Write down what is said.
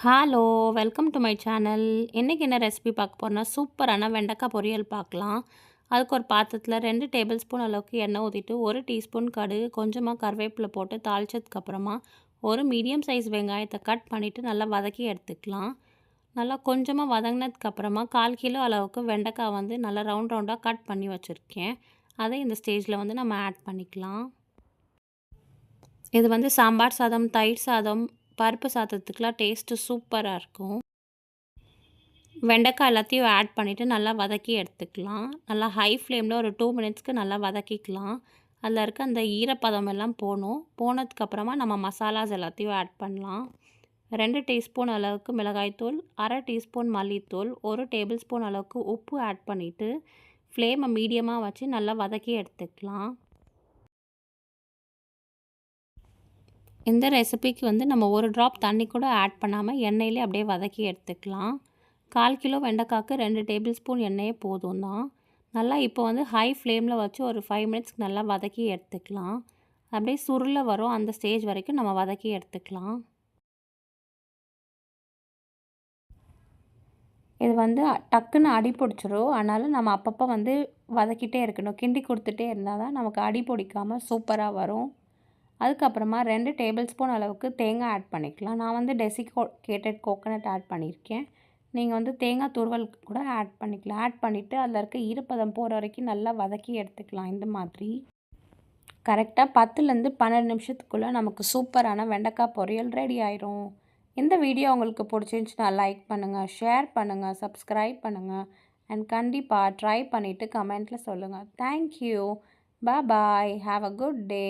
Hello! Welcome to my channel. இன்னைக்கு என்ன recipe பார்க்க போறோம்னா, சூப்பரான வெண்டைக்காய் பொரியல் பார்க்கலாம். அதுக்கு ஒரு பாத்திரத்தில 2 டேபிள் ஸ்பூன் அளவுக்கு எண்ணெய் ஊத்திட்டு, 1 டீஸ்பூன் கடுகு, கொஞ்சமா கருவேப்பிலை போட்டு தாளிச்சதுக்கு அப்புறமா, ஒரு மீடியம் சைஸ் வெங்காயத்தை கட் பண்ணிவிட்டு நல்லா வதக்கி எடுத்துக்கலாம். நல்லா கொஞ்சமா வதங்கினதுக்கு அப்புறமா 1/4 கிலோ அளவுக்கு வெண்டைக்காய் வந்து நல்லா ரவுண்ட் ரவுண்டாக கட் பண்ணி வச்சுருக்கேன். அதை இந்த ஸ்டேஜில் வந்து நம்ம ஆட் பண்ணிக்கலாம். இது வந்து சாம்பார் சாதம், தயிர் சாதம், பருப்பு சாதத்துக்குலாம் டேஸ்ட்டு சூப்பராக இருக்கும். வெண்டைக்காய் எல்லாத்தையும் ஆட் பண்ணிவிட்டு நல்லா வதக்கி எடுத்துக்கலாம். நல்லா ஹை ஃப்ளேமில் ஒரு 2 மினிட்ஸ்க்கு நல்லா வதக்கிக்கலாம். அதில் இருக்க அந்த ஈரப்பதம் எல்லாம் போகணும். போனதுக்கப்புறமா நம்ம மசாலாஸ் எல்லாத்தையும் ஆட் பண்ணலாம். 2 டீஸ்பூன் அளவுக்கு மிளகாய்த்தூள், 1/2 டீஸ்பூன் மல்லித்தூள், 1 டேபிள் ஸ்பூன் அளவுக்கு உப்பு ஆட் பண்ணிவிட்டு ஃப்ளேமை மீடியமாக வச்சு நல்லா வதக்கி எடுத்துக்கலாம். இந்த ரெசிபிக்கு வந்து நம்ம ஒரு ட்ராப் தண்ணி கூட ஆட் பண்ணாமல் எண்ணெயிலே அப்படியே வதக்கி எடுத்துக்கலாம். 1/4 கிலோ வெண்டைக்காய்க்கு 2 டேபிள் ஸ்பூன் எண்ணெயே போதும் தான். நல்லா இப்போ வந்து ஹை ஃப்ளேமில் வச்சு ஒரு 5 மினிட்ஸ்க்கு நல்லா வதக்கி எடுத்துக்கலாம். அப்படியே சுருள வரும் அந்த ஸ்டேஜ் வரைக்கும் நம்ம வதக்கி எடுத்துக்கலாம். இது வந்து டக்குன்னு அடி பிடிச்சிரும். அதனால் நம்ம அப்பப்போ வந்து வதக்கிட்டே இருக்கணும். கிண்டி கொடுத்துட்டே இருந்தால் தான் நமக்கு அடி பிடிக்காமல் சூப்பராக வரும். அதுக்கப்புறமா 2 டேபிள் ஸ்பூன் அளவுக்கு தேங்காய் ஆட் பண்ணிக்கலாம். நான் வந்து டெசிகேட்டட் கோகோனட் ஆட் பண்ணியிருக்கேன். நீங்கள் வந்து தேங்காய் துருவல் கூட ஆட் பண்ணிக்கலாம். ஆட் பண்ணிவிட்டு அதில் இருக்க ஈரப்பதம் போகிற வரைக்கும் நல்லா வதக்கி எடுத்துக்கலாம். இந்த மாதிரி கரெக்டாக 10லேருந்து 12 நிமிஷத்துக்குள்ளே நமக்கு சூப்பரான வெண்டைக்காய் பொரியல் ரெடி ஆயிரும். இந்த வீடியோ உங்களுக்கு பிடிச்சிருந்துச்சுன்னா லைக் பண்ணுங்கள், ஷேர் பண்ணுங்கள், சப்ஸ்கிரைப் பண்ணுங்கள் அண்ட் கண்டிப்பாக ட்ரை பண்ணிவிட்டு கமெண்ட்டில் சொல்லுங்கள். Thank you. Bye. Have a good day.